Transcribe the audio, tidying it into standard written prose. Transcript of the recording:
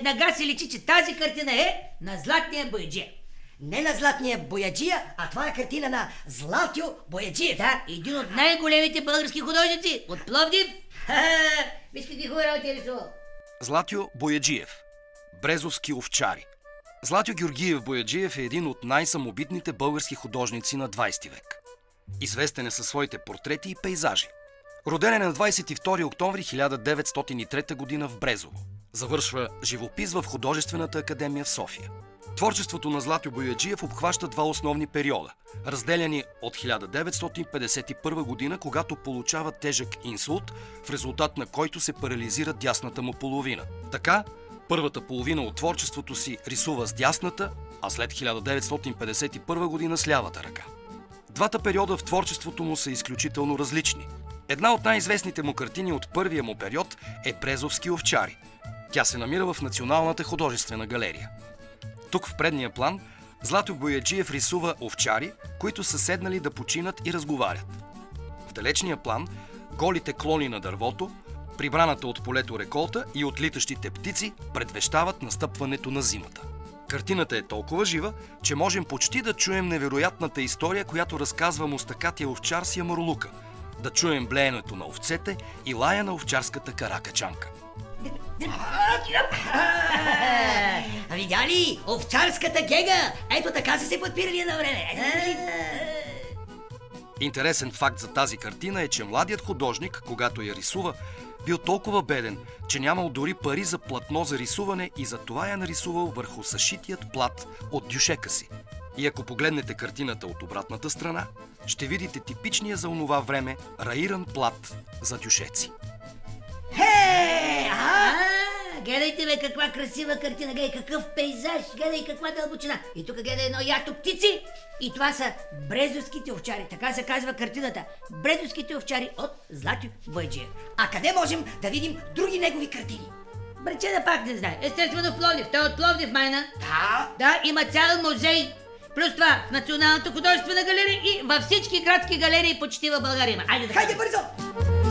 веднага се личи, че тази картина е на Златния бояджия. Не на Златния бояджия, а това е картина на Златю Бояджиев. Да, един от най-големите български художници от Пловдив. Виж какви хубави работи е рисувал. Златю Бояджиев. Брезовски овчари. Златю Георгиев Бояджиев е един от най-самобитните български художници на 20 век. Известен е със своите портрети и пейзажи. Роден е на 22 октомври 1903 г. в Брезово. Завършва живопис в Художествената академия в София. Творчеството на Златю Бояджиев обхваща два основни периода, разделяни от 1951 година, когато получава тежък инсулт, в резултат на който се парализира дясната му половина. Така, първата половина от творчеството си рисува с дясната, а след 1951 година с лявата ръка. Двата периода в творчеството му са изключително различни. Една от най-известните му картини от първия му период е Брезовски овчари. Тя се намира в Националната художествена галерия. Тук в предния план Златю Бояджиев рисува овчари, които са седнали да починат и разговарят. В далечния план голите клони на дървото, прибраната от полето реколта и отлитащите птици предвещават настъпването на зимата. Картината е толкова жива, че можем почти да чуем невероятната история, която разказва мустакатия овчар с ямурлука, да чуем блеенето на овцете и лая на овчарската каракачанка. Видя ли? Овчарската гега! Ето така са се подпирали на време. Интересен факт за тази картина е, че младият художник, когато я рисува, бил толкова беден, че нямал дори пари за платно за рисуване и затова я нарисувал върху съшитият плат от дюшека си. И ако погледнете картината от обратната страна, ще видите типичния за онова време раиран плат за дюшеци. Гледайте, бе, каква красива картина, гледай какъв пейзаж, гледай каква дълбочина. И тук гледай едно ято птици. И това са Брезовските овчари, така се казва картината. Брезовските овчари от Златю Бояджиев. А къде можем да видим други негови картини? Брече да пак не знае. Естествено в Пловдив. Той е от Пловдив, майна. Да. Да, има цял музей. Плюс това в Националната художествена галерия и във всички градски галерии почти в България има. Айде да. Хайде бързо!